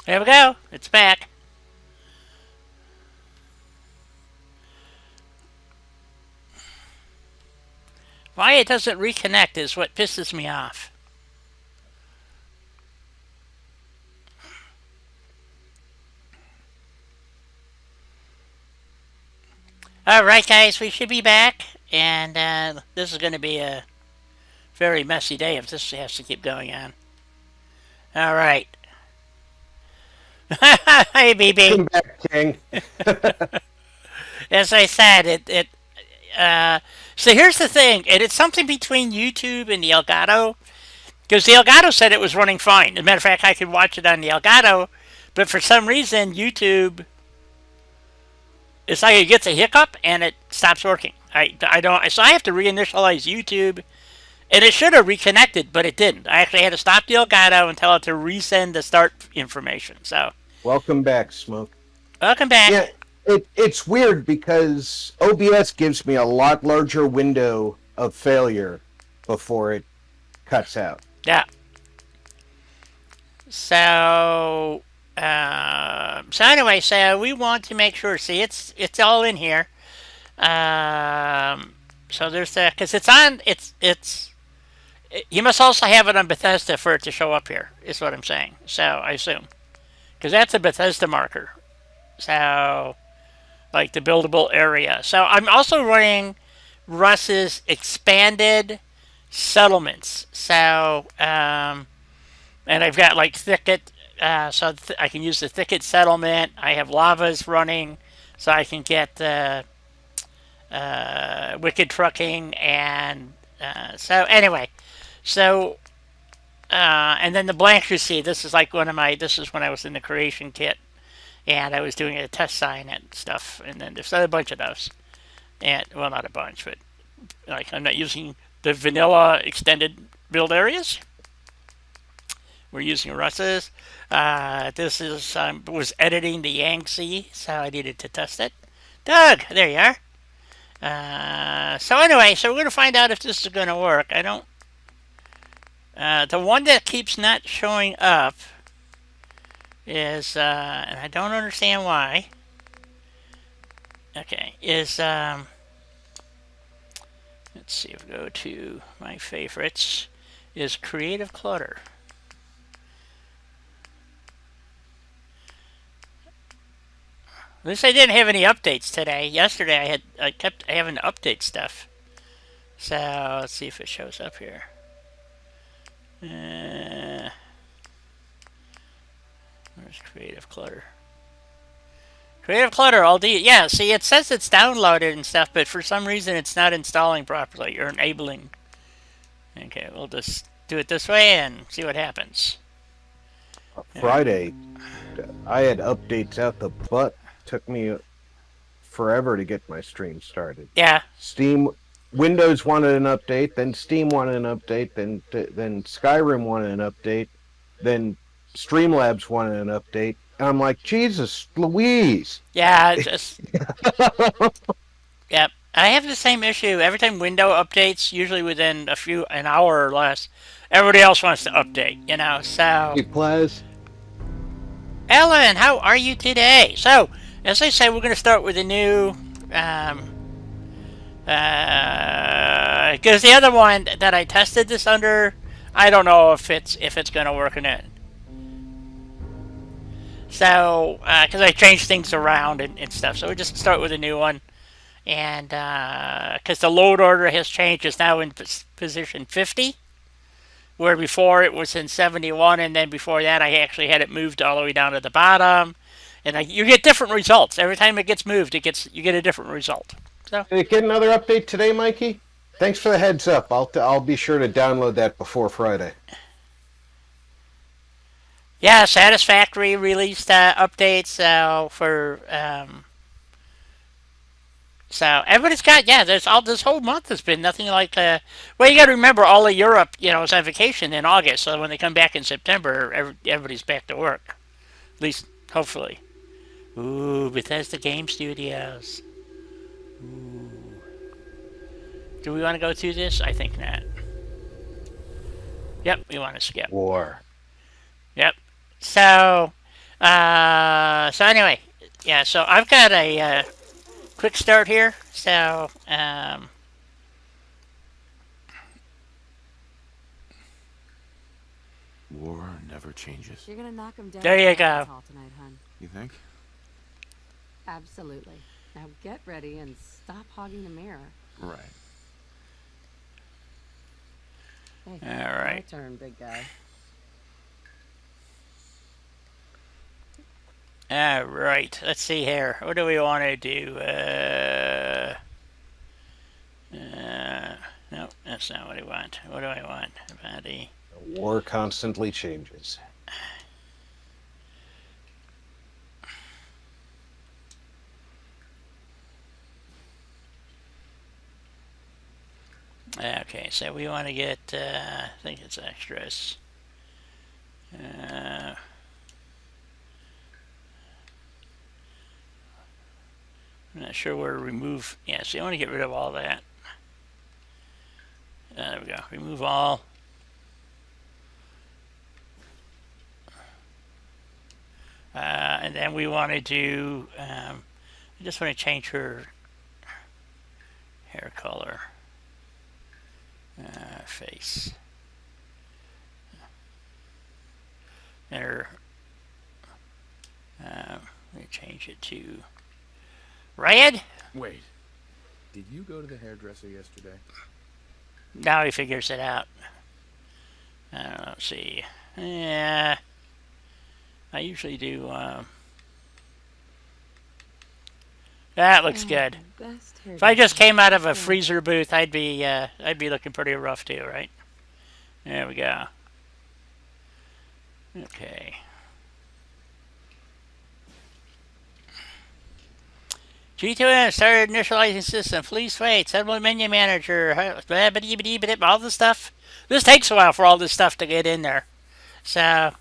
There we go. It's back. Why it doesn't reconnect is what pisses me off. All right, guys, we should be back, and this is going to be a very messy day if this has to keep going on. All right. Hey, BB. Welcome back, King. As I said, so here's the thing, and it's something between YouTube and the Elgato, because the Elgato said it was running fine. As a matter of fact, I could watch it on the Elgato, but for some reason, YouTube, it's like it gets a hiccup and it stops working. I don't, so I have to reinitialize YouTube, and it should have reconnected, but it didn't. I actually had to stop the Elgato and tell it to resend the start information. So, Welcome back, Smoke. welcome back. Yeah, it's weird because OBS gives me a lot larger window of failure before it cuts out. Yeah. So, so anyway, so we want to make sure. See, it's all in here. So there's that because it's on. You must also have it on Bethesda for it to show up here. Is what I'm saying. So I assume because that's a Bethesda marker. So like the buildable area. So I'm also running Russ's expanded settlements. So and I've got like thicket. I can use the thicket settlement. I have lavas running, so I can get the wicked trucking and so anyway, so and then the blanks you see. This is like one of my. This is when I was in the creation kit, and I was doing a test sign and stuff. And then there's a bunch of those, and well, not a bunch, but like I'm not using the vanilla extended build areas. We're using Russ's. This is was editing the Yangtze, so I needed to test it. Doug, there you are. So anyway, so we're gonna find out if this is gonna work. I don't. The one that keeps not showing up is, and I don't understand why. Okay, is let's see if we go to my favorites. Is Creative Clutter. At least I didn't have any updates today. Yesterday I kept having to update stuff. So let's see if it shows up here. Where's Creative Clutter? Creative Clutter, all D. Yeah, see, it says it's downloaded and stuff, but for some reason it's not installing properly or enabling. Okay, we'll just do it this way and see what happens. Friday, I had updates out the butt. Took me forever to get my stream started. Yeah. Steam, Windows wanted an update, then Steam wanted an update, then Skyrim wanted an update, then Streamlabs wanted an update. And I'm like, Jesus Louise. Yeah, just. Yep. I have the same issue. Every time window updates, usually within an hour or less, everybody else wants to update, you know, so. Hey, Plaz. Ellen, how are you today? So, as I say, we're going to start with a new, because the other one that I tested this under, I don't know if it's going to work or not. So, because I changed things around and stuff, so we just start with a new one. And because the load order has changed, it's now in position 50, where before it was in 71, and then before that I actually had it moved all the way down to the bottom. And you get different results every time it gets moved. You get a different result. So Did it get another update today, Mikey? Thanks for the heads up. I'll be sure to download that before Friday. yeah, Satisfactory released updates for so everybody's got there's all this whole month has been nothing like well, you got to remember all of Europe is on vacation in August, so when they come back in September everybody's back to work, at least hopefully. Ooh, Bethesda Game Studios. Ooh. Do we want to go through this? I think not. Yep, we want to skip. War. Yep. So So anyway, yeah. So I've got a quick start here. So War never changes. You're gonna knock him dead there at the you banquet go. hall tonight, hun. You think? Absolutely. Now get ready and stop hogging the mirror. Right. Hey, All your right. turn, big guy. All right. Let's see here. What do we want to do? No, that's not what I want. What do I want? Body. War constantly changes. Okay, so we want to get. I think it's extras. I'm not sure where to remove. Yeah, so you want to get rid of all that. There we go. Remove all. And then we want to do. I just want to change her hair color. Face. There. Let me change it to red. Wait. Did you go to the hairdresser yesterday? Now he figures it out. I don't know. Let's see. Yeah, I usually do. That looks good. Best If I just came out of a hairdresser. freezer booth, I'd be looking pretty rough too, right? There we go. Okay. G2M started initializing system. Please wait. Suddenly menu manager. All this stuff. This takes a while for all this stuff to get in there. So,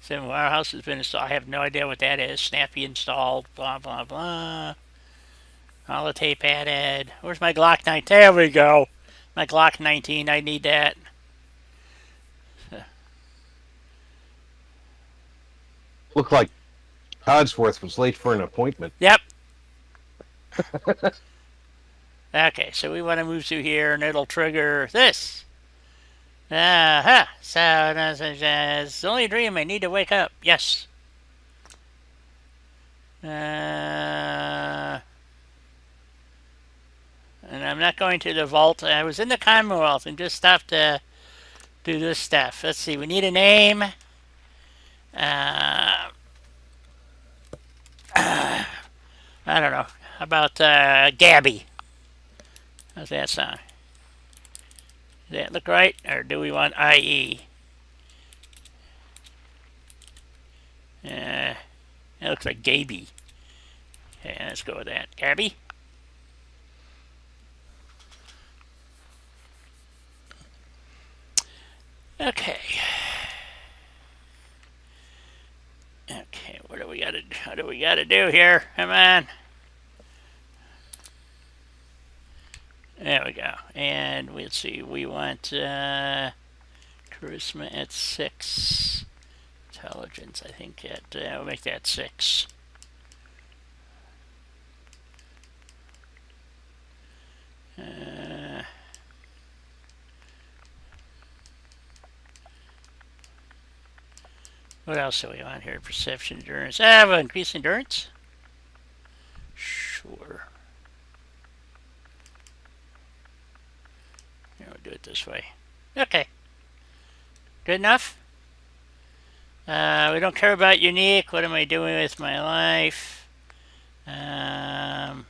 Sim Warehouse has been installed. I have no idea what that is. Snappy installed. Blah blah blah. Holotape added. Where's my Glock 19? There we go. My Glock 19. I need that. Looked like Codsworth was late for an appointment. Yep. Okay, so we want to move to here, and it'll trigger this. So it's only a dream. I need to wake up. Yes. And I'm not going to the vault. I was in the Commonwealth and just stopped to do this stuff. Let's see. We need a name. I don't know. How about Gabby? How's that sound? Does that look right? Or do we want IE? It looks like Gaby. Okay, let's go with that. Gabby? Okay. Okay, what do we gotta do here? Come on. There we go. And let's see, we want charisma at 6. Intelligence, I think we'll make that 6. What else do we want here? Perception, endurance. We'll increase endurance. Sure. Here, we'll do it this way. Okay. Good enough? We don't care about unique. What am I doing with my life? I'm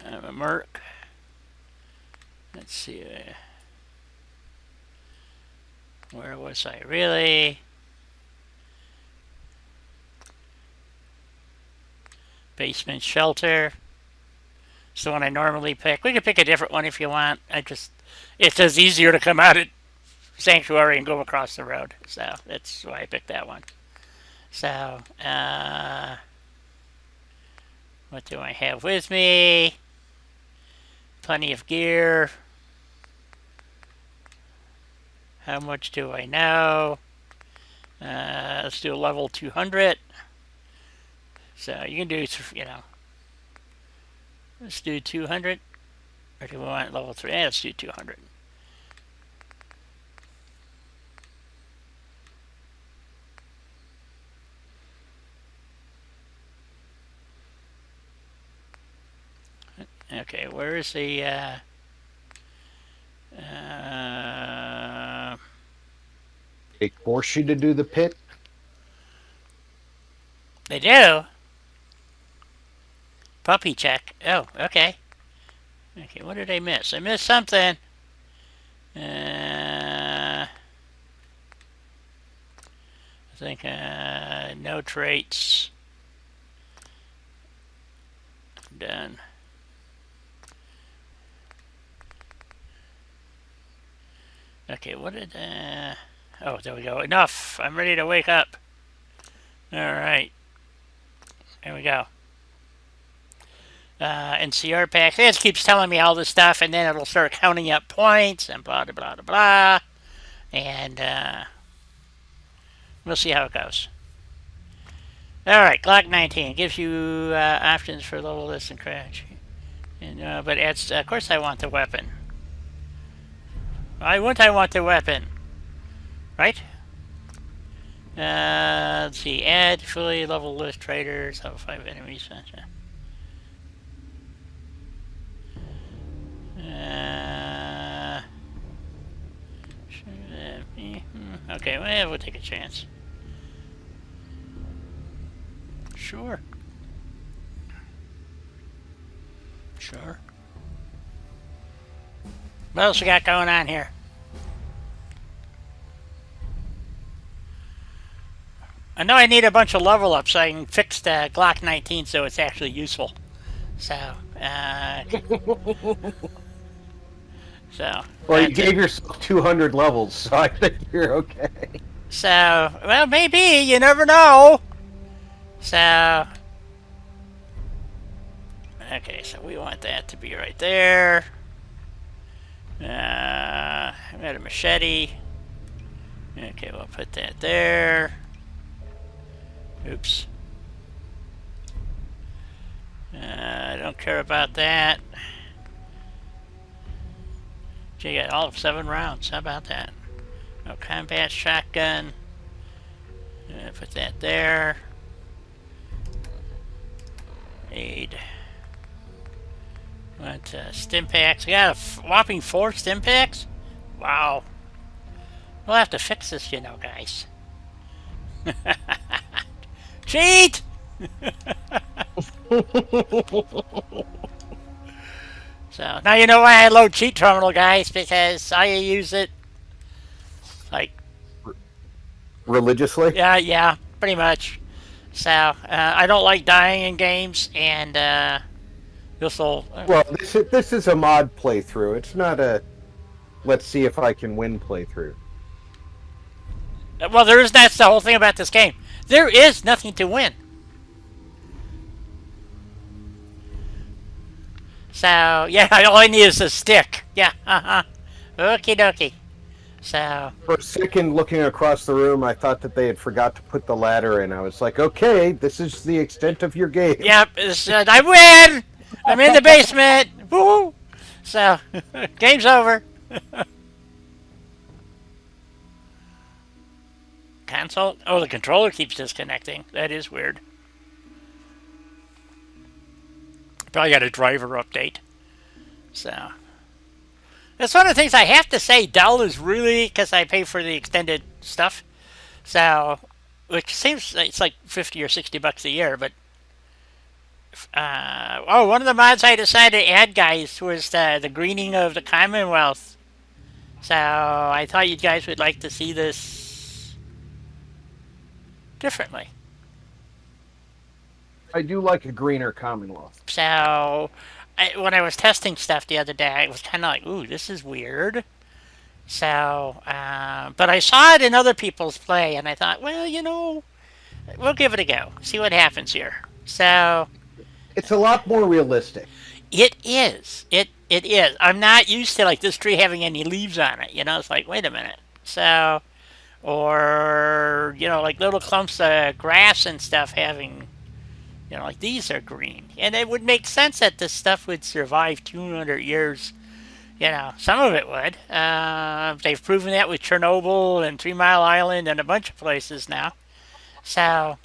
a merc. Let's see. Where was I really? Basement shelter. It's the one I normally pick. We can pick a different one if you want. It's just easier to come out at Sanctuary and go across the road. So that's why I picked that one. So, what do I have with me? plenty of gear. How much do I know? Let's do a level 200. So you can do, let's do 200. Or do we want level 3? Yeah, let's do 200. Okay, where is the... They force you to do the pit. they do? Puppy check. Oh, okay. Okay, what did I miss? I missed something. I think no traits. Done. Okay, what did... oh, there we go. Enough. I'm ready to wake up. Alright. There we go. NCR packs. It keeps telling me all this stuff, and then it'll start counting up points, and blah, blah, blah, blah, blah. And we'll see how it goes. Alright, Glock 19 gives you options for level this and crash. And, but it's, of course I want the weapon. Why wouldn't I want the weapon? Right? Let's see. Add fully level list traders. Level 5 enemies. Okay, well, we'll take a chance. Sure. Sure. What else we got going on here? I know I need a bunch of level ups so I can fix the Glock 19 so it's actually useful. So, Well, you gave yourself 200 levels, so I think you're okay. So, well, maybe. You never know. So, okay, so we want that to be right there. I got a machete. Okay, we'll put that there. Oops. I don't care about that. Gee, you got all of 7 rounds. How about that? No combat shotgun. Put that there. Aid. What stim packs? I got a whopping 4 stim packs? Wow. We'll have to fix this, you know, guys. Cheat! So, now you know why I load cheat terminal, guys, because I use it, like... Religiously? Yeah, pretty much. So, I don't like dying in games, and, this will... Well, this is a mod playthrough. It's not a let's see if I can win playthrough. Well, that's the whole thing about this game. There is nothing to win. So, yeah, all I need is a stick. Yeah, Okie dokie. So... For a second, looking across the room, I thought that they had forgot to put the ladder in. I was like, okay, this is the extent of your game. Yep, I win! I'm in the basement! Woo! So, game's over. Console? Oh, the controller keeps disconnecting. That is weird. Probably got a driver update. So, that's one of the things I have to say. Dell is really, because I pay for the extended stuff. So, which seems it's like 50 or 60 bucks a year, but one of the mods I decided to add, guys, was the greening of the Commonwealth. So I thought you guys would like to see this differently. I do like a greener Commonwealth. So when I was testing stuff the other day, I was kind of like, ooh, this is weird. So, but I saw it in other people's play, and I thought, well, you know, we'll give it a go. See what happens here. So... It's a lot more realistic. It is. It is. I'm not used to like this tree having any leaves on it. It's like, wait a minute. So, or like little clumps of grass and stuff having, like these are green, and it would make sense that this stuff would survive 200 years. Some of it would. They've proven that with Chernobyl and 3 Mile Island and a bunch of places now. So,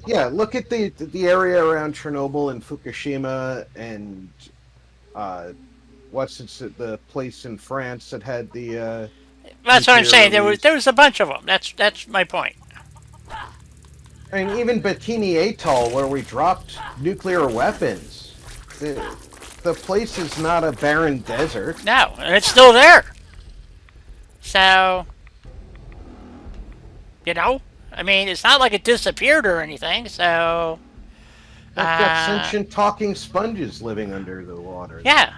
Yeah, look at the area around Chernobyl and Fukushima, and uh, the place in France that had the that's what I'm nuclear saying. There release. was a bunch of them. That's my point. I mean, even Bikini Atoll, where we dropped nuclear weapons, the place is not a barren desert. No, and it's still there. So, you know, I mean, it's not like it disappeared or anything. So, I've got uh, sentient talking sponges living under the water there. yeah.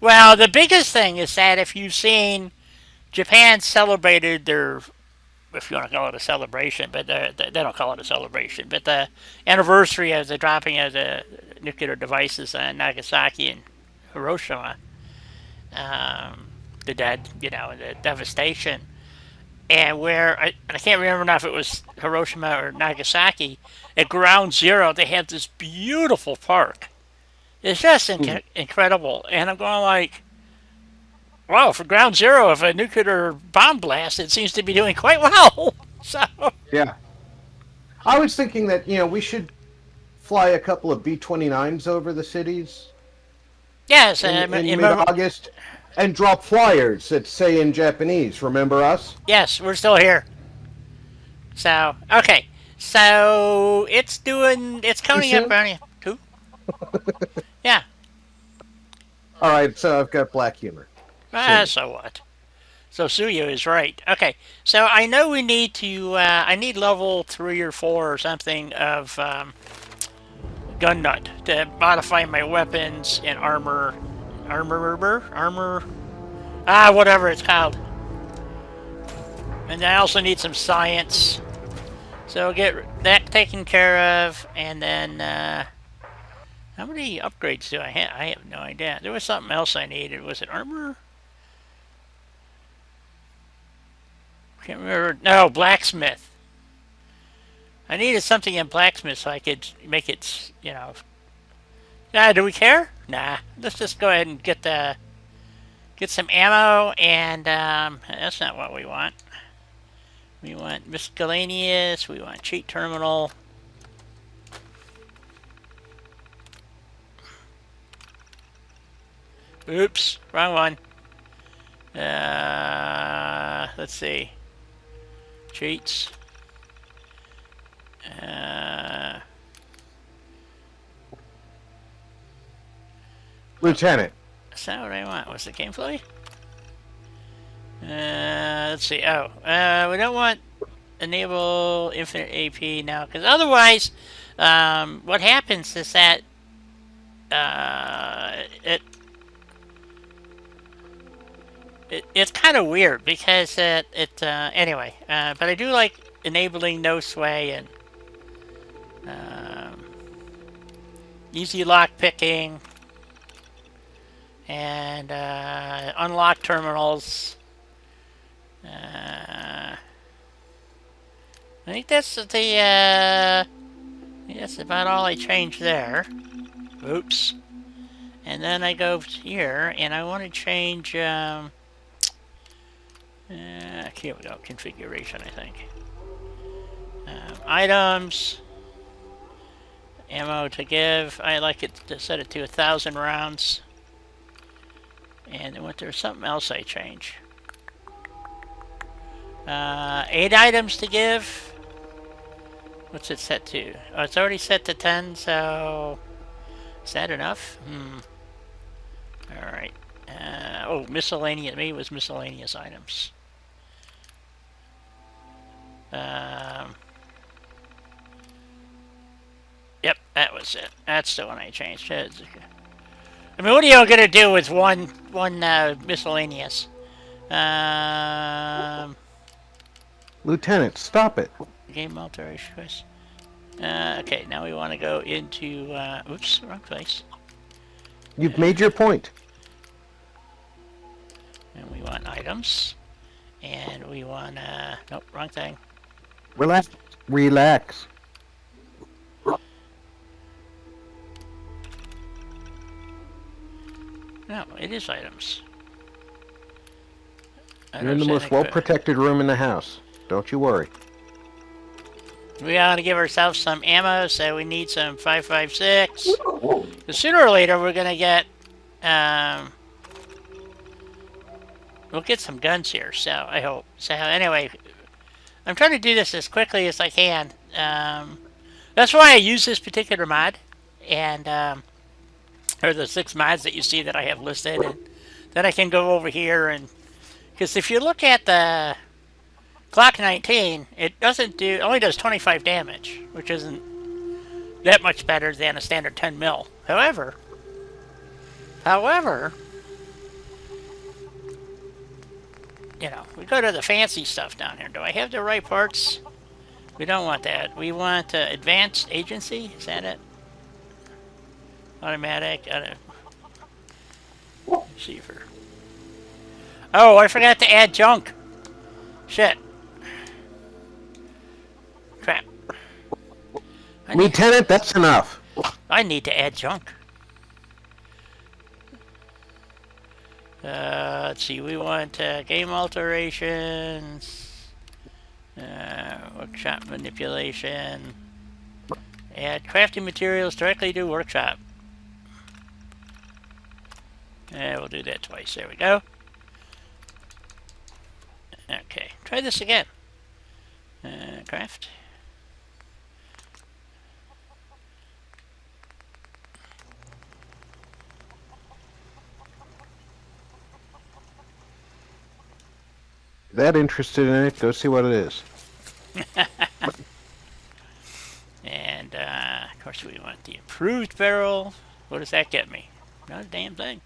Well, the biggest thing is that if you've seen Japan celebrated their, if you want to call it a celebration, but they don't call it a celebration, but the anniversary of the dropping of the nuclear devices on Nagasaki and Hiroshima, um, the dead, the devastation. And I can't remember now if it was Hiroshima or Nagasaki, at Ground Zero, they have this beautiful park. It's just incredible. And I'm going like, wow, for Ground Zero of a nuclear bomb blast, it seems to be doing quite well. So, Yeah. I was thinking that, we should fly a couple of B-29s over the cities yes, in mid-August and drop flyers that say in Japanese, "Remember us?" yes, we're still here. So, okay. So, it's Too coming up soon? on you. Two? Yeah. All right, so I've got black humor. Sue So what? So Suya is right. Okay, so I know we need to. I need level 3 or 4 or something of gun nut to modify my weapons and armor. Whatever it's called. And I also need some science. So I'll get that taken care of, and then how many upgrades do I have? I have no idea. There was something else I needed. Was it armor? Can't remember. No, blacksmith. I needed something in blacksmith so I could make it. Nah, do we care? Nah. Let's just go ahead and get some ammo, and that's not what we want. We want miscellaneous. We want cheat terminal. Oops, wrong one. Let's see. Cheats. Lieutenant. That's not what I want. What's the gameplay? Let's see. We don't want enable infinite AP now, because otherwise, what happens is that it's kind of weird because anyway. But I do like enabling no sway and easy lock picking and unlock terminals. I think that's that's about all I changed there. Oops. And then I go here, and I want to change. Here we go. Configuration, I think. Items. Ammo to give. I like it to set it to 1,000 rounds. And then there's something else I change. 8 items to give. What's it set to? Oh, it's already set to 10, so is that enough? Alright. Miscellaneous. Maybe it was miscellaneous items. Yep, that was it. That's the one I changed. I mean, what are you gonna do with one miscellaneous? Lieutenant, stop it. Game alteration choice. Okay, now we want to go into. Oops, wrong place. You've made your point. And we want items. And we want, nope, wrong thing. Relax. Relax. No, it is items. You're in the most well-protected room in the house. Don't you worry. We ought to give ourselves some ammo, so we need some 5.56. Because sooner or later, we're going to get, we'll get some guns here, so I hope. So anyway, I'm trying to do this as quickly as I can. That's why I use this particular mod, and, or the 6 mods that you see that I have listed, and then I can go over here and, because if you look at the Glock 19, it only does 25 damage, which isn't that much better than a standard 10 mil. However, you know, we go to the fancy stuff down here. Do I have the right parts? We don't want that. We want advanced agency. Is that it? Automatic. Receiver. Oh, I forgot to add junk. Shit. Crap. Lieutenant, that's enough. I need to add junk. Let's see, we want game alterations, workshop manipulation, add crafting materials directly to workshop. We'll do that twice. There we go. Okay, try this again. Craft. That interested in it? Go see what it is. And, of course, we want the improved barrel. What does that get me? Not a damn thing.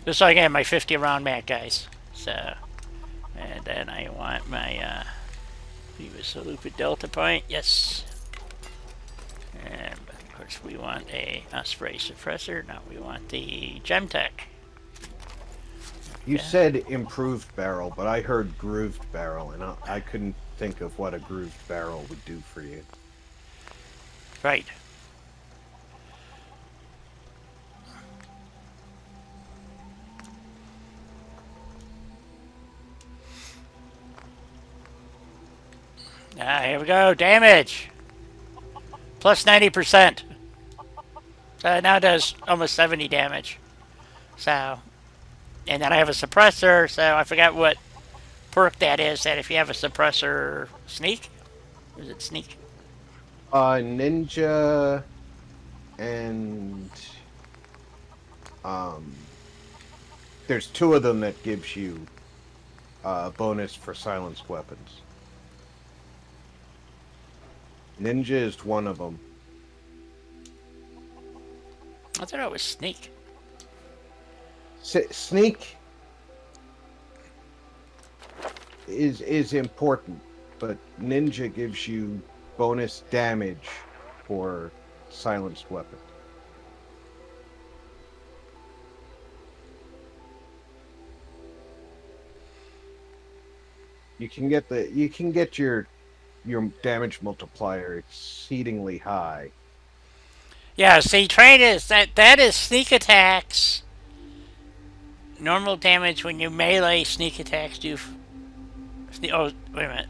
Just so I get my 50 round mag, guys. So, and then I want my Viva Salupid Delta point. Yes. And of course, we want a spray suppressor. No, we want the Gemtech. You said improved barrel, but I heard grooved barrel, and I couldn't think of what a grooved barrel would do for you. Right. Here we go. Damage. Plus 90%. So it now does almost 70 damage. So, and then I have a suppressor, so I forgot what perk that is, that if you have a suppressor, sneak? Is it sneak? Ninja and there's 2 of them that gives you a bonus for silenced weapons. Ninja is one of them. I thought it was sneak. Sneak is important, but ninja gives you bonus damage for silenced weapon. You can get your damage multiplier exceedingly high. Yeah, see, trade is that is sneak attacks. Normal damage when you melee sneak attacks do. Oh, wait a minute.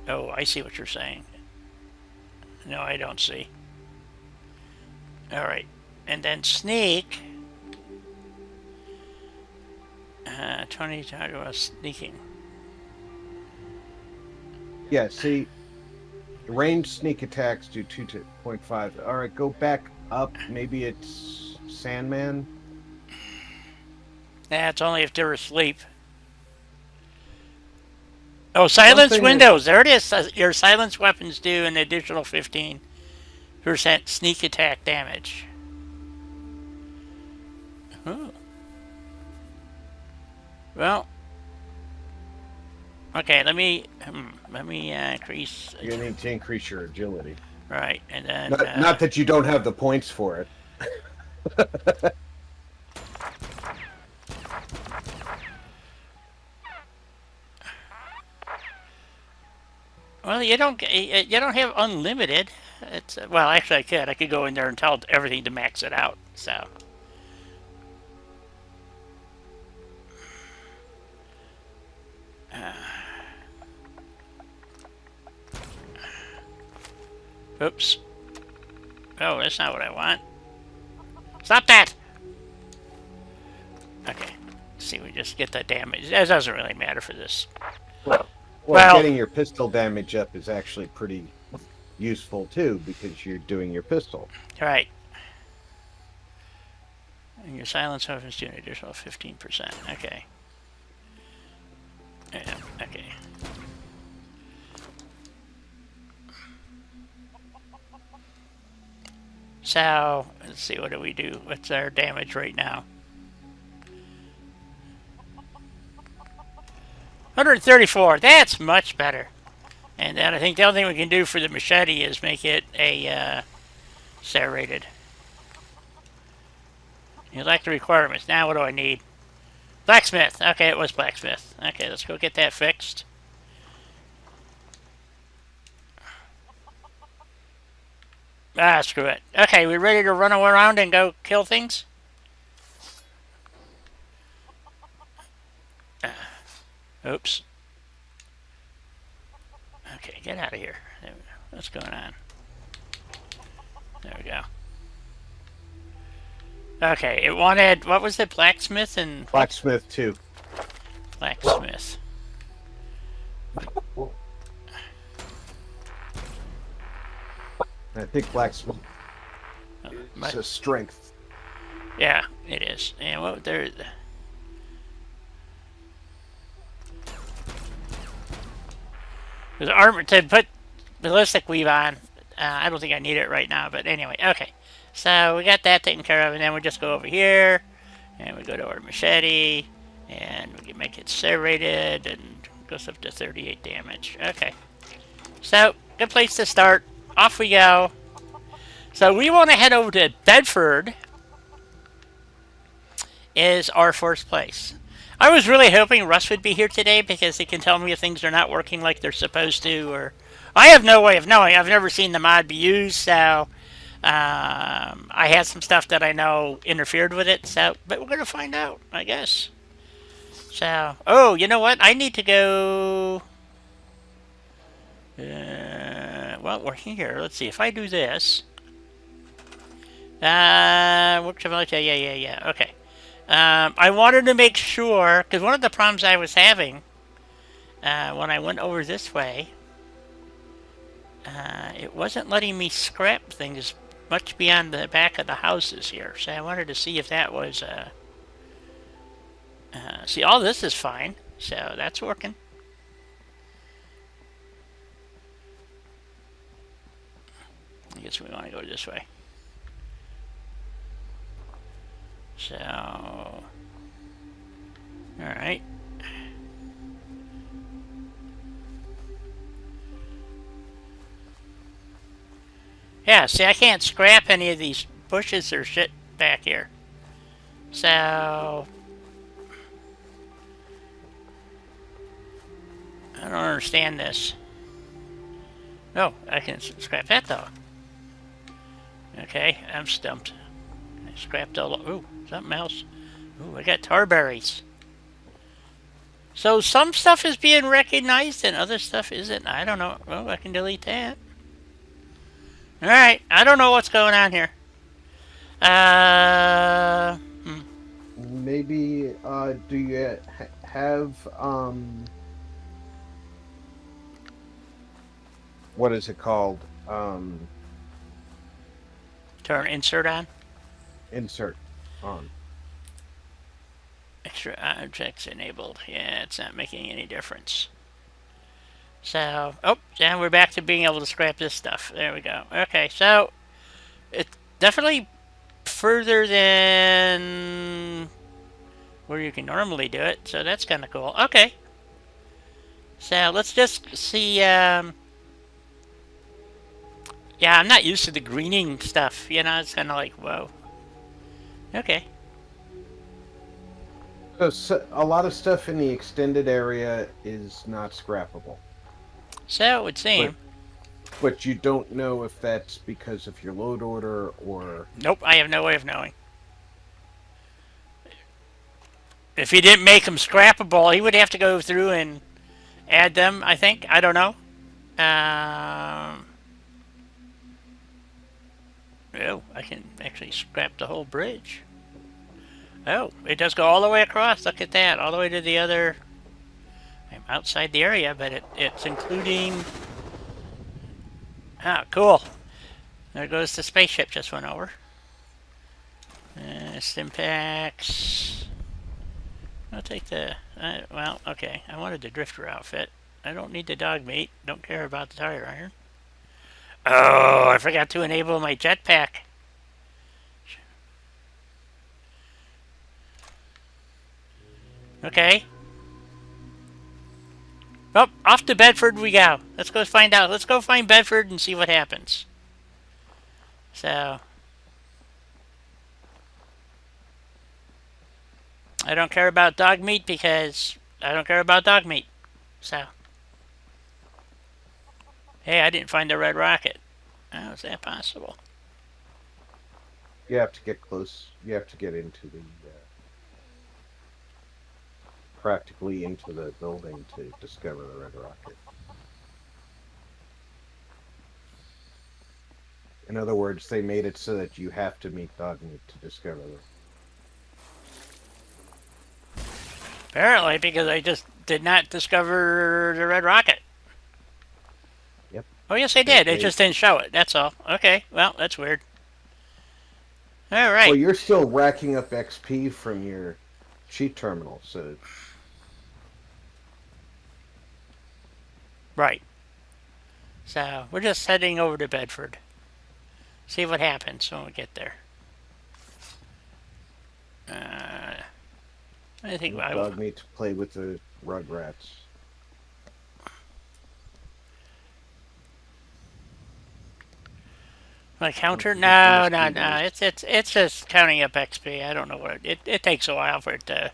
Oh, I see what you're saying. No, I don't see. All right, and then sneak. 20 target sneaking. Yeah, see, ranged sneak attacks do 2.5. All right, go back up. Maybe it's Sandman. That's only if they're asleep. Oh, silence windows. There it is. Your silence weapons do an additional 15% sneak attack damage. Oh. Well, Okay, let me increase. You need to increase your agility. Right, and then Not that you don't have the points for it. well, you don't have unlimited. It's well, actually, I could go in there and tell everything to max it out. So oops. Oh, that's not what I want. Stop that. Okay. See, we just get the damage. That doesn't really matter for this. Well, Well, getting your pistol damage up is actually pretty useful too because you're doing your pistol. right. And your silence weapons do an additional 15%. Okay. Yeah, okay. So, let's see, what do we do? What's our damage right now? 134. That's much better. And then I think the only thing we can do for the machete is make it a serrated. You like the requirements. Now what do I need? Blacksmith. Okay, it was blacksmith. Okay, let's go get that fixed. Ah, screw it. Okay, we ready to run around and go kill things? Oops. Okay, get out of here. What's going on? There we go. Okay, it wanted, what was it, blacksmith and... Blacksmith too. Blacksmith. I think blacksmith is a strength. Yeah, it is. And what there... There's armor to put ballistic weave on. I don't think I need it right now, but anyway, okay. So we got that taken care of, and then we just go over here, and we go to our machete, and we can make it serrated, and it goes up to 38 damage. Okay. So, good place to start. Off we go. So we want to head over to Bedford is our first place. I was really hoping Russ would be here today because he can tell me if things are not working like they're supposed to, or I have no way of knowing. I've never seen the mod be used, so I had some stuff that I know interfered with it. So, but we're gonna find out, I guess. So, oh, you know what? I need to go. Well, we're here. Let's see if I do this. Workshop. Yeah. Okay. I wanted to make sure, because one of the problems I was having when I went over this way, it wasn't letting me scrap things much beyond the back of the houses here. So I wanted to see if that was... see, all this is fine, so that's working. I guess we want to go this way. So... Alright. Yeah, see, I can't scrap any of these bushes or shit back here. So... I don't understand this. Oh, I can scrap that, though. Okay, I'm stumped. I scrapped all... Ooh, something else. Ooh, I got tar berries. So some stuff is being recognized and other stuff isn't. I don't know. Oh, I can delete that. Alright, I don't know what's going on here. Maybe, do you have, what is it called? Turn insert on. Insert on. Extra objects enabled. Yeah, it's not making any difference. So, oh, yeah, we're back to being able to scrap this stuff. There we go. Okay, so it's definitely further than where you can normally do it, so that's kind of cool. Okay. So let's just see. Yeah, I'm not used to the greening stuff. You know, it's kind of like, whoa. Okay. So a lot of stuff in the extended area is not scrappable, So it would but seem. you don't know if that's because of your load order or Nope, I have no way of knowing. If he didn't make them scrappable, he would have to go through and add them, I think. I don't know. Um, oh, I can actually scrap the whole bridge. Oh, it does go all the way across. Look at that. All the way to the other. I'm outside the area, but it's including. Ah, cool. There goes the spaceship just went over. Stimpaks. I'll take the. Well, okay. I wanted the drifter outfit. I don't need the dog meat. Don't care about the tire iron. Oh, I forgot to enable my jetpack. Okay. Oh, off to Bedford we go. Let's go find out. Let's go find Bedford and see what happens. So, I don't care about dog meat because I don't care about dog meat. So, hey, I didn't find the red rocket. How is that possible? you have to get close. You have to get into the practically into the building to discover the red rocket. In other words, they made it so that you have to meet dog meat to discover them. Apparently, because I just did not discover the red rocket. Yep. Oh, yes, I did. It just didn't show it. That's all. Okay, well, that's weird. All right. Well, you're still racking up XP from your cheat terminal, so Right. So, we're just heading over to Bedford. See what happens when we get there. I think I will. dog meat to play with the rugrats. My counter? Don't forget the No, no, no. mosquitoes. It's just counting up XP. I don't know what it takes a while for it to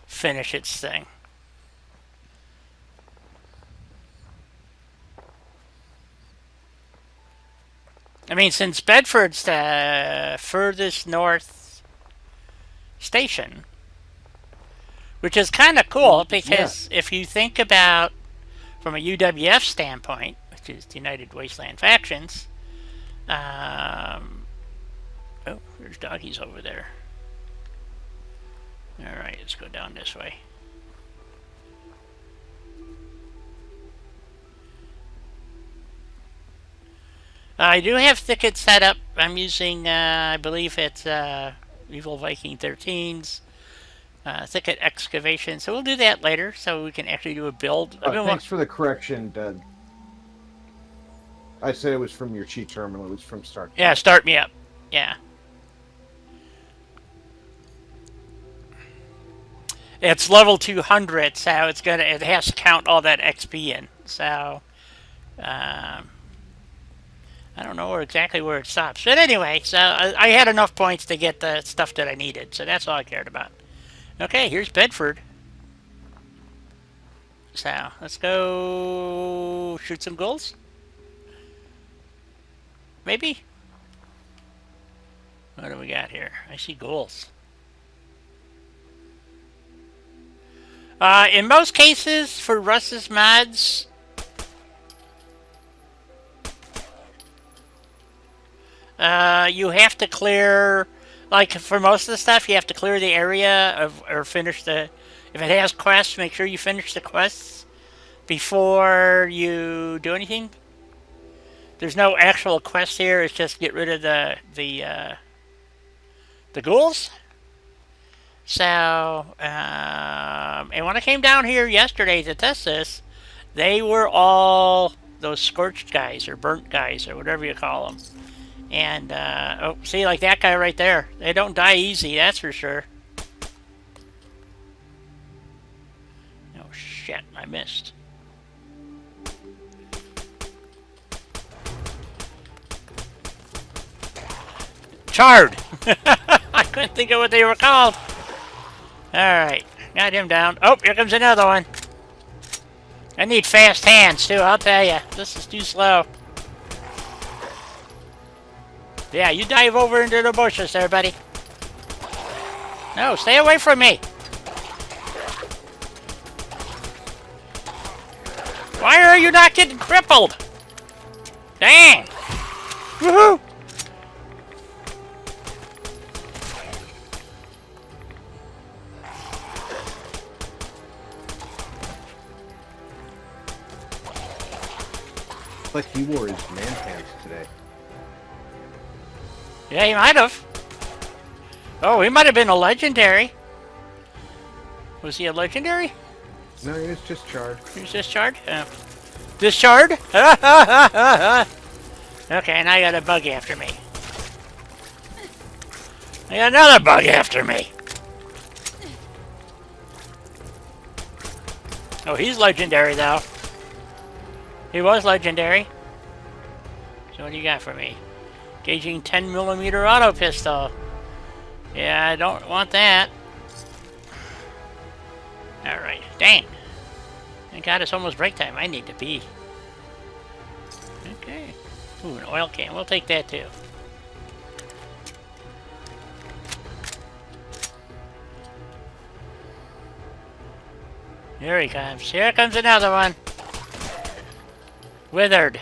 finish its thing. I mean, since Bedford's the furthest north station, which is kind of cool because if you think about from a UWF standpoint, which is the United Wasteland Factions, oh, there's doggies over there. All right, let's go down this way. I do have thicket set up. I'm using, I believe it's Evil Viking 13's thicket excavation. So we'll do that later so we can actually do a build. Thanks for the correction, Doug. I said it was from your cheat terminal. It was from Start. Yeah, start me up. Yeah. It's level 200, so it has to count all that XP in. So, I don't know exactly where it stops. But anyway, so I had enough points to get the stuff that I needed. So that's all I cared about. Okay, here's Bedford. So let's go shoot some ghouls. Maybe. What do we got here? I see ghouls. In most cases, for Russ's mods, you have to clear, like for most of the stuff, you have to clear the area or finish the. If it has quests, make sure you finish the quests before you do anything. There's no actual quest here. It's just get rid of the ghouls. So, and when I came down here yesterday to test this, they were all those scorched guys or burnt guys or whatever you call them. And, oh, see, like that guy right there. They don't die easy, that's for sure. Oh, shit, I missed. Charred. I couldn't think of what they were called. Alright, got him down. Oh, here comes another one. I need fast hands, too, I'll tell you. This is too slow. Yeah, you dive over into the bushes there, buddy. No, stay away from me. Why are you not getting crippled? Dang. Woohoo! Like he wore his man pants today. Yeah, he might have. Oh, he might have been a legendary. Was he a legendary? No, he was just charred. He was discharged? Discharged? Okay, now I got a bug after me. I got another bug after me. Oh, he's legendary, though. He was legendary. So what do you got for me? Gauging 10mm auto pistol. Yeah, I don't want that. Alright, dang. Thank God it's almost break time. I need to pee. Okay. Ooh, an oil can. We'll take that too. Here he comes. Here comes another one. Withered.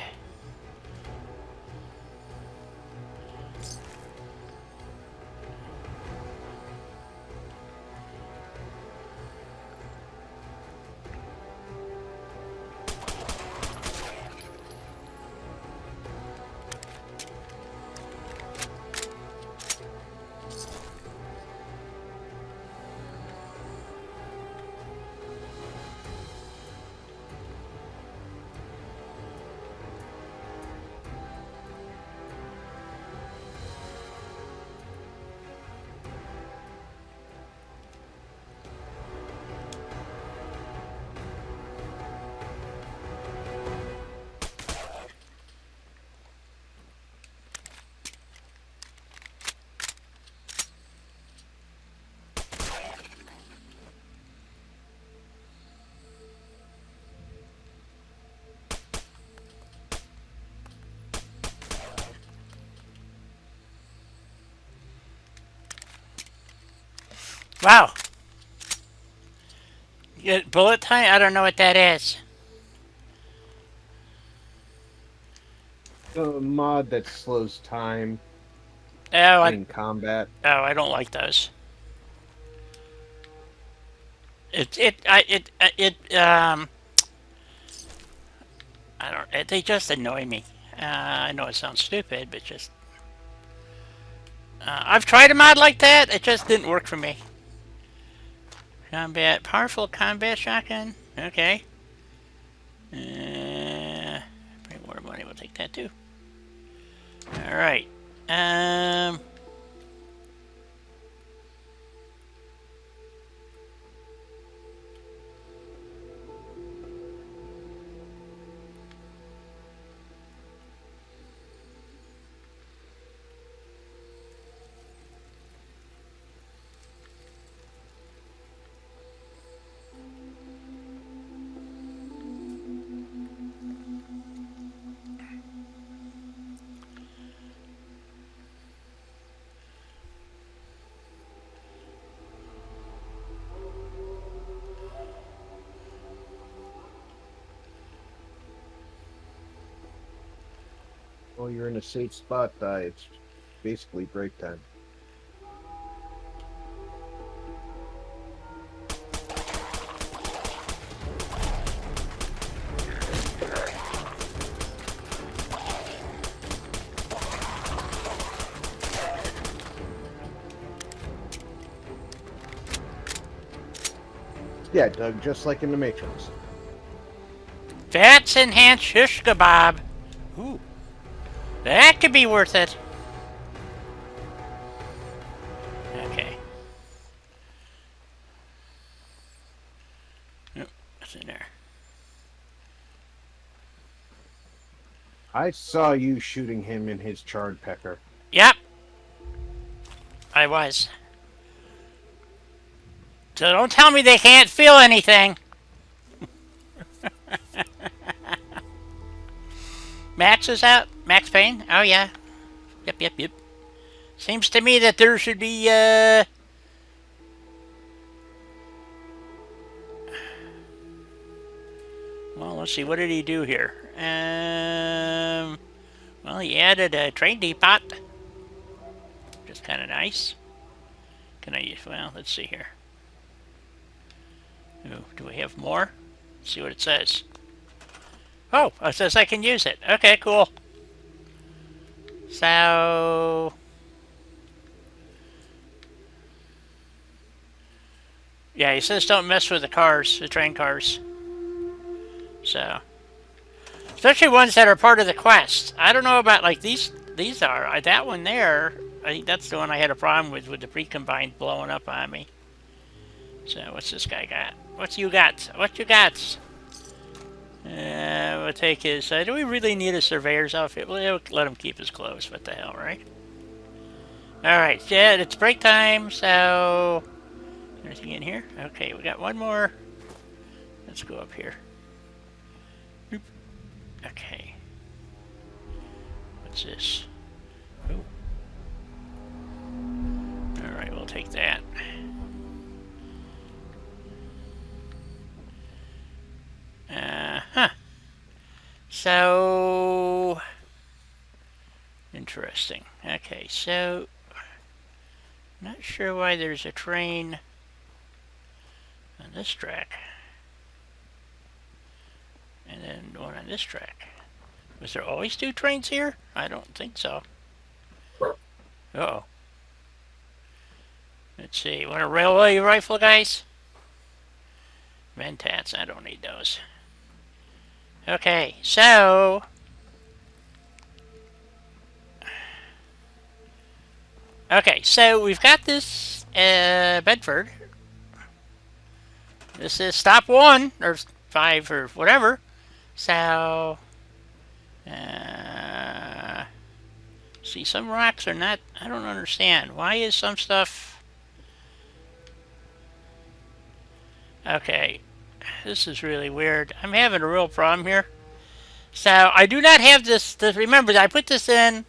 Wow. Get bullet time? I don't know what that is. The mod that slows time Oh, in combat. I don't like those. I don't. They just annoy me. I know it sounds stupid, but just. I've tried a mod like that. It just didn't work for me. Powerful combat shotgun. Okay. Bring more money. We'll take that too. All right. Well, you're in a safe spot, it's basically break time. Yeah, Doug, just like in the Matrix. Fats enhanced shish kebab. Ooh. That could be worth it. Okay. Oh, what's in there? I saw you shooting him in his charred pecker. Yep. I was. So don't tell me they can't feel anything. Max is out. Max Payne. Oh yeah. Yep, yep, yep. Seems to me that there should be. Well, let's see. What did he do here? Well, he added a train depot. Just kind of nice. Can I use? Well, let's see here. Ooh, do we have more? Let's see what it says. Oh, it says I can use it. Okay, cool. So, yeah, he says don't mess with the cars, the train cars. So, especially ones that are part of the quest. I don't know about like these. These are that one there. I think that's the one I had a problem with the pre-combined blowing up on me. So, what's this guy got? What you got? What you got? We'll take his. Do we really need a surveyor's outfit? We'll let him keep his clothes. What the hell, right? Alright, yeah, it's break time, so. Anything in here? Okay, we got one more. Let's go up here. Oop. Okay. What's this? Oh. Alright, we'll take that. Huh. So. Interesting. Okay, so. Not sure why there's a train on this track. And then one on this track. Was there always two trains here? I don't think so. Uh-oh. Let's see. Want a railway rifle, guys? Ventats. I don't need those. Okay, so. Okay, so we've got this Bedford. This is stop 1 or 5 or whatever. So, see, some rocks are not. I don't understand. Why is some stuff? Okay, this is really weird. I'm having a real problem here. So I do not have this. Remember, I put this in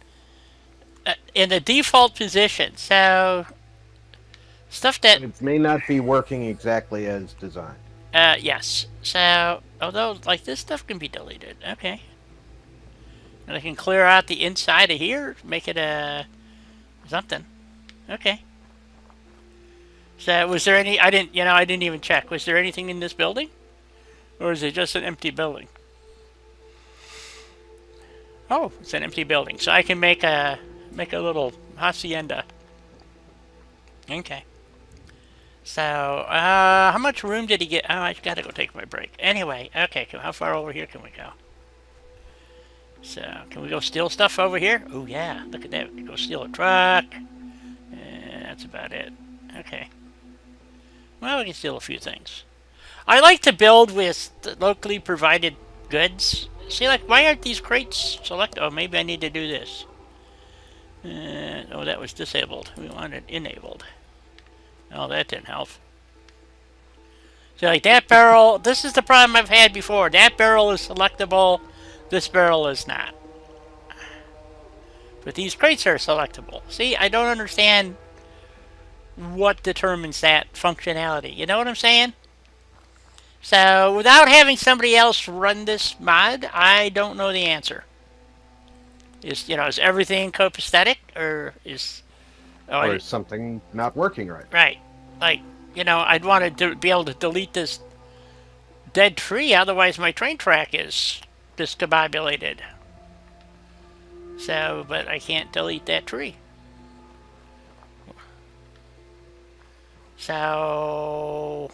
the default position. So stuff that It may not be working exactly as designed. yes. So although like this stuff can be deleted. Okay. And I can clear out the inside of here, make it a something. Okay. So was there any? I didn't even check. Was there anything in this building, or is it just an empty building? Oh, it's an empty building. So I can make a little hacienda. Okay. So, how much room did he get? Oh, I gotta go take my break. Anyway, okay, how far over here can we go? So, can we go steal stuff over here? Oh, yeah, look at that. We can go steal a truck. That's about it. Okay. Well, we can steal a few things. I like to build with locally provided goods. See, like, why aren't these crates selected? Oh, maybe I need to do this. Oh, that was disabled. We want it enabled. Oh, that didn't help. So, like, that barrel, this is the problem I've had before. That barrel is selectable. This barrel is not. But these crates are selectable. See, I don't understand what determines that functionality. You know what I'm saying? So, without having somebody else run this mod, I don't know the answer. Is everything copacetic, or is... Oh, or is something not working right? Right. Like, I'd want to be able to delete this dead tree, otherwise my train track is discombobulated. So, but I can't delete that tree. So...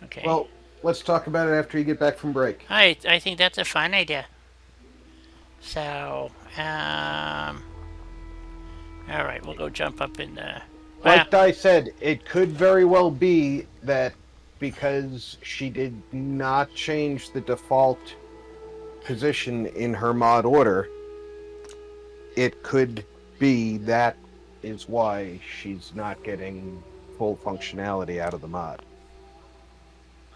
Okay. Well, let's talk about it after you get back from break. I think that's a fine idea. So, alright, we'll go jump up in the... Like Di said, it could very well be that because she did not change the default position in her mod order, it could B, that is why she's not getting full functionality out of the mod.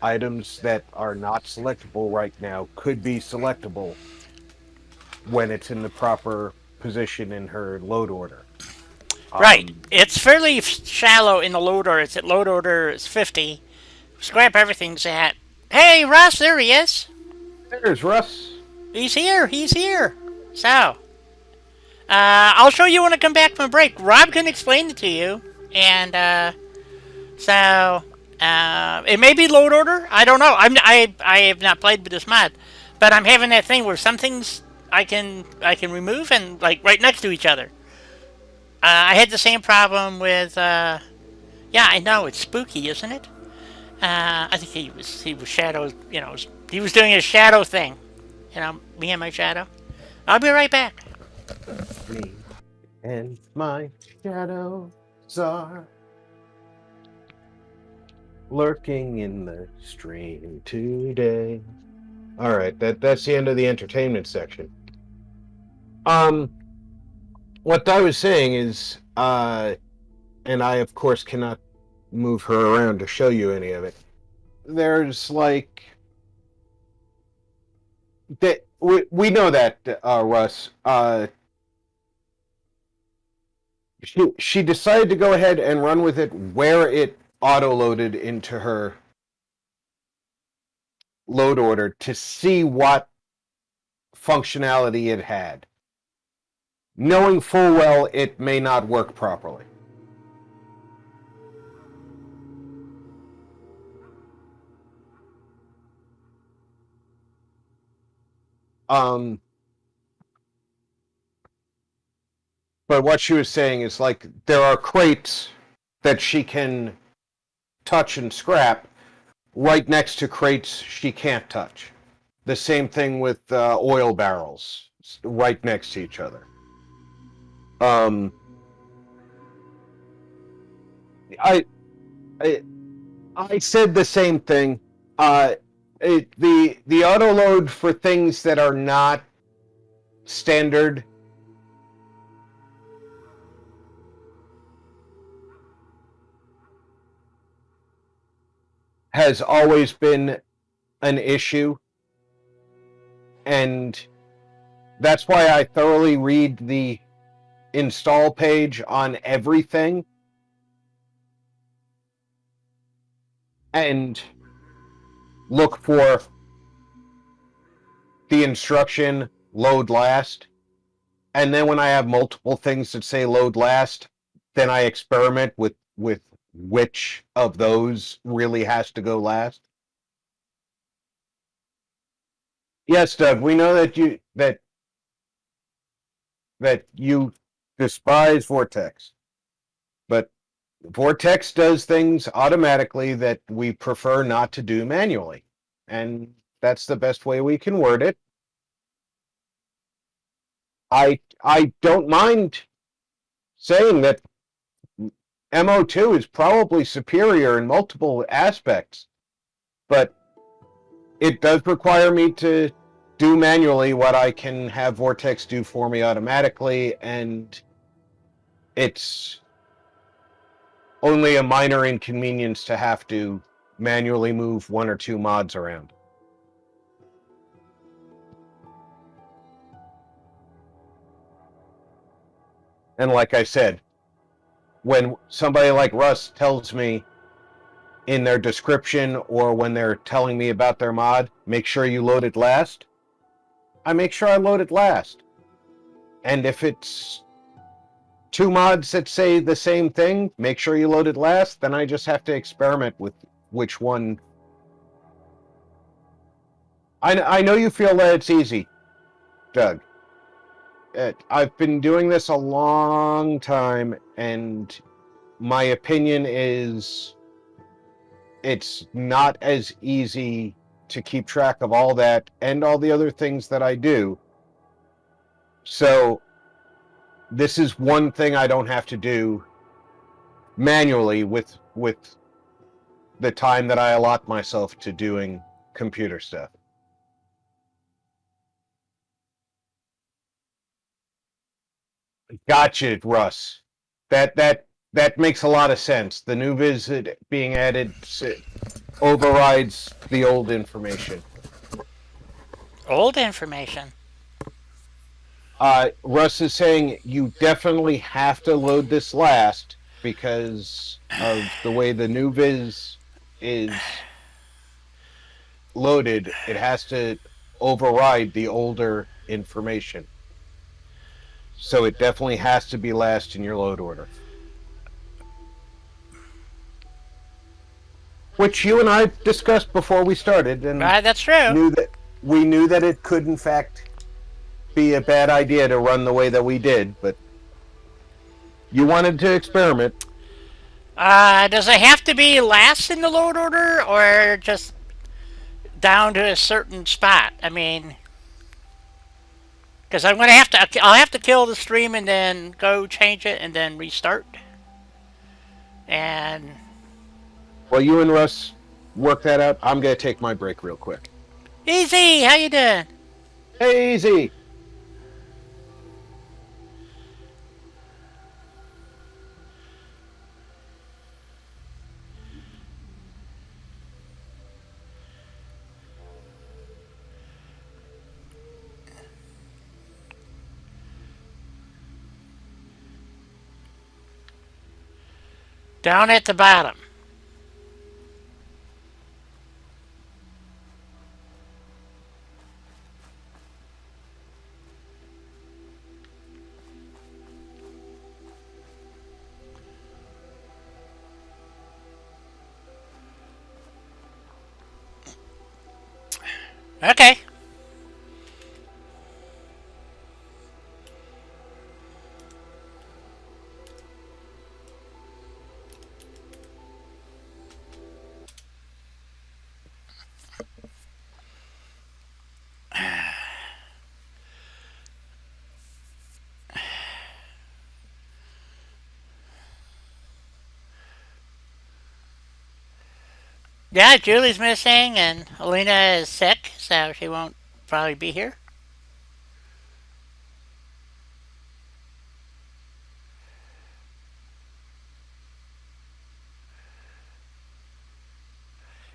Items that are not selectable right now could be selectable when it's in the proper position in her load order. Right. It's fairly shallow in the load order. It's at load order is 50. Scrap everything's at. Hey, Russ, there he is. There's Russ. He's here. He's here. So, I'll show you when I come back from break. Rob can explain it to you. And, it may be load order. I don't know. I have not played with this mod. But I'm having that thing where some things I can remove and, like, right next to each other. I had the same problem with, yeah, I know, it's spooky, isn't it? I think he was shadow, he was doing his shadow thing. Me and my shadow. I'll be right back. Me and my Shadowzhar lurking in the stream today. All right, that's the end of the entertainment section. What I was saying is, and I of course cannot move her around to show you any of it. There's like that we know that Russ. She decided to go ahead and run with it where it auto-loaded into her load order to see what functionality it had, knowing full well it may not work properly. But what she was saying is like there are crates that she can touch and scrap right next to crates she can't touch. The same thing with oil barrels right next to each other. I, I I said the same thing. The auto load for things that are not standard has always been an issue, and that's why I thoroughly read the install page on everything and look for the instruction load last. And then when I have multiple things that say load last, then I experiment with which of those really has to go last. Yes, Doug, we know that you despise Vortex, but Vortex does things automatically that we prefer not to do manually, and that's the best way we can word it. I don't mind saying that MO2 is probably superior in multiple aspects, but it does require me to do manually what I can have Vortex do for me automatically, and it's only a minor inconvenience to have to manually move one or two mods around. And like I said, when somebody like Russ tells me in their description or when they're telling me about their mod, make sure you load it last, I make sure I load it last. And if it's two mods that say the same thing, make sure you load it last, then I just have to experiment with which one. I know you feel that it's easy, Doug. I've been doing this a long time, and my opinion is it's not as easy to keep track of all that and all the other things that I do. So this is one thing I don't have to do manually with the time that I allot myself to doing computer stuff. Gotcha, Russ. That makes a lot of sense. The new visit being added overrides the old information. Old information. Russ is saying you definitely have to load this last because of the way the new viz is loaded. It has to override the older information. So it definitely has to be last in your load order. Which you and I discussed before we started, and Right, that's true. knew that it could in fact be a bad idea to run the way that we did, but you wanted to experiment. Does it have to be last in the load order, or just down to a certain spot? I mean, because I'll have to kill the stream and then go change it and then restart. And While you and Russ work that out, I'm gonna take my break real quick. easy, how you doing? Hey, easy. Down at the bottom. Okay. Yeah, Julie's missing and Alina is sick, so she won't probably be here.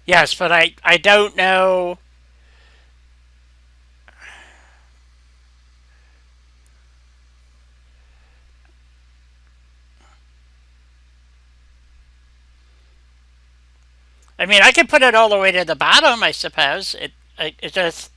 Yes, but I don't know. I mean, I could put it all the way to the bottom, I suppose. It just.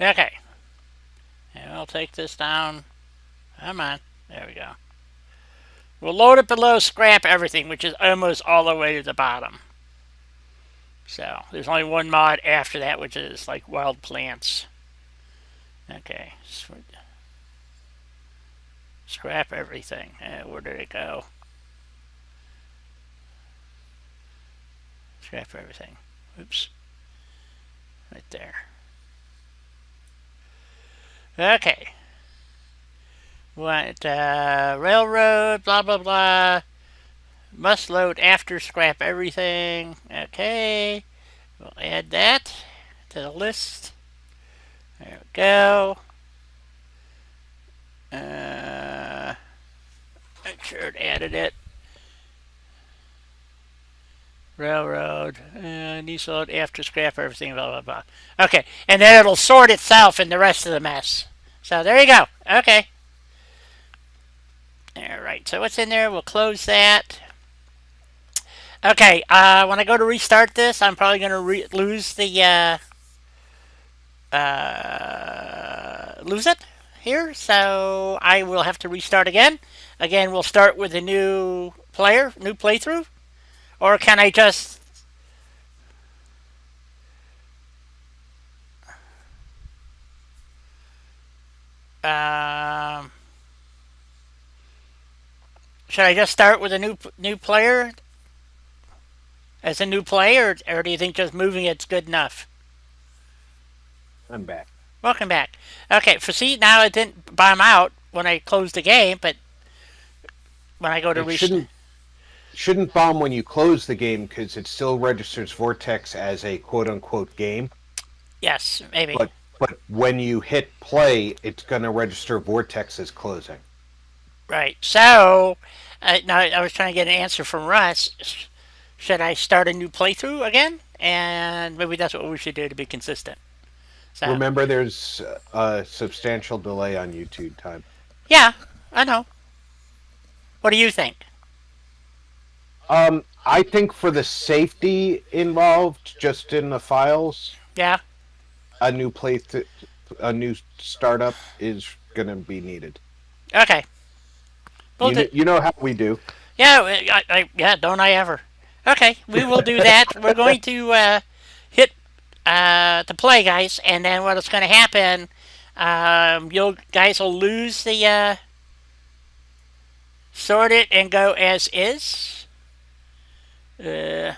Okay. And I'll take this down. Come on. There we go. We'll load it below scrap everything, which is almost all the way to the bottom. So there's only one mod after that, which is like wild plants. Okay. Scrap everything. Where did it go? Scrap everything. Oops. Right there. Okay. Want railroad, blah, blah, blah. Must load after scrap everything. Okay. We'll add that to the list. There we go. Make sure it added it. Railroad. Needs to load after scrap everything, blah, blah, blah. Okay. And then it'll sort itself in the rest of the mess. So there you go. Okay. Alright, so what's in there? We'll close that. Okay, when I go to restart this, I'm probably going to lose the, lose it here. So I will have to restart again. again, we'll start with a new player, new playthrough, or can I just um, should I just start with a new player as a new player, or do you think just moving it's good enough? I'm back. Welcome back. Okay, for see now it didn't bomb out when I closed the game, but when I go to It restart, shouldn't bomb when you close the game because it still registers Vortex as a quote unquote game. yes, maybe. But when you hit play, it's going to register Vortex as closing. Right. So now I was trying to get an answer from Russ. Should I start a new playthrough again? And maybe that's what we should do to be consistent. So Remember, there's a substantial delay on YouTube time. yeah, I know. What do you think? I think for the safety involved, just in the files, Yeah. a new a new startup is going to be needed. Okay. We'll do. You know how we do. Yeah. Yeah. Don't I ever? Okay. We will do that. We're going to hit to play, guys, and then what's going to happen? You guys will lose the sort it and go as is. Uh,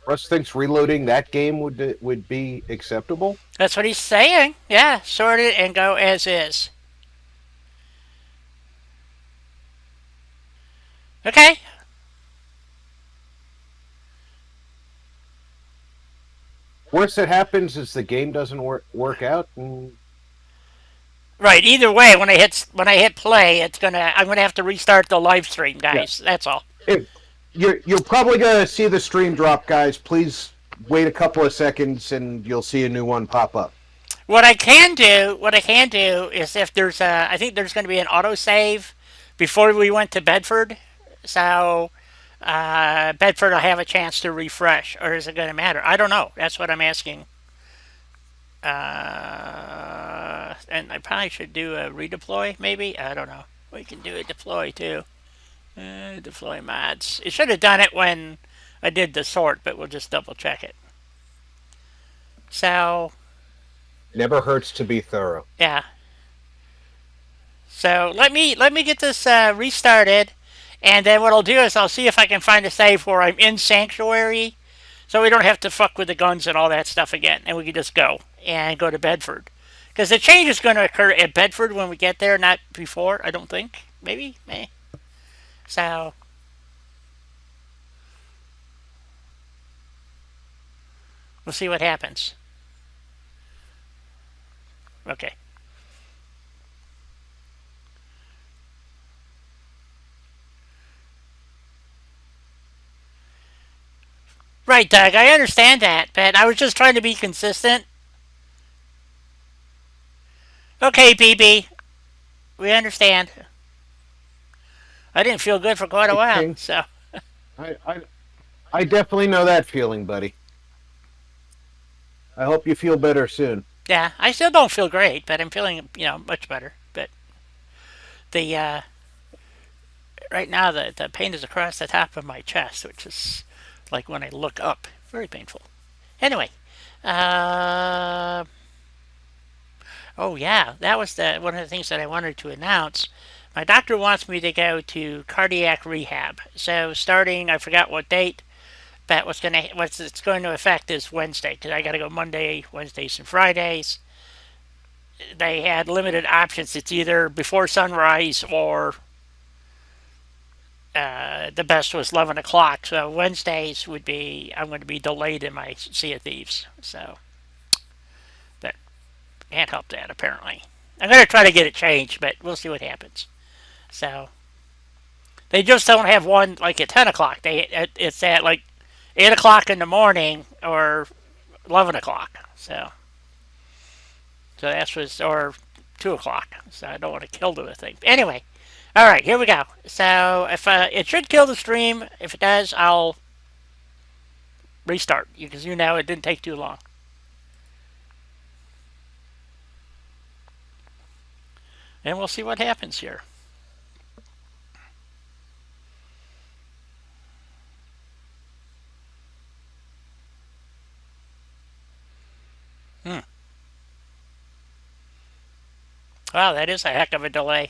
Russ thinks reloading that game would be acceptable. that's what he's saying. Yeah, sort it and go as is. Okay. Worst that happens is the game doesn't work out. And Right. Either way, when I hit play, I'm gonna have to restart the live stream, yeah, guys. That's all. if you're probably gonna see the stream drop, guys. Please wait a couple of seconds, and you'll see a new one pop up. What I can do is if there's I think there's going to be an autosave before we went to Bedford, so Bedford will have a chance to refresh, or is it going to matter? I don't know. That's what I'm asking. And I probably should do a redeploy, maybe. I don't know. We can do a deploy too. Deploy mods. It should have done it when I did the sort, but we'll just double check it. So Never hurts to be thorough. yeah. So let me get this restarted, and then what I'll do is I'll see if I can find a save where I'm in Sanctuary, so we don't have to fuck with the guns and all that stuff again, and we can just go and go to Bedford, because the change is going to occur at Bedford when we get there, not before. I don't think. Maybe. So we'll see what happens. Okay. Right, Doug. I understand that, but I was just trying to be consistent. Okay, BB. We understand. I didn't feel good for quite a Hey, while, King, so I, I I definitely know that feeling, buddy. I hope you feel better soon. yeah. I still don't feel great, but I'm feeling much better. But the right now the pain is across the top of my chest, which is like when I look up, very painful. Anyway, uh, oh yeah, that was the one of the things that I wanted to announce. My doctor wants me to go to cardiac rehab. So starting, I forgot what date, but what's it's going to affect is Wednesday because I got to go Monday, Wednesdays, and Fridays. They had limited options. It's either before sunrise or the best was 11 o'clock. So Wednesdays would be I'm going to be delayed in my Sea of Thieves. So but can't help that apparently. I'm going to try to get it changed, but we'll see what happens. So they just don't have one like at 10 o'clock. It's at like 8 o'clock in the morning or 11 o'clock. So that's was or 2 o'clock. So I don't want to kill the thing. Anyway, All right, here we go. So if it should kill the stream. If it does, I'll restart because it didn't take too long. And we'll see what happens here. Wow, that is a heck of a delay.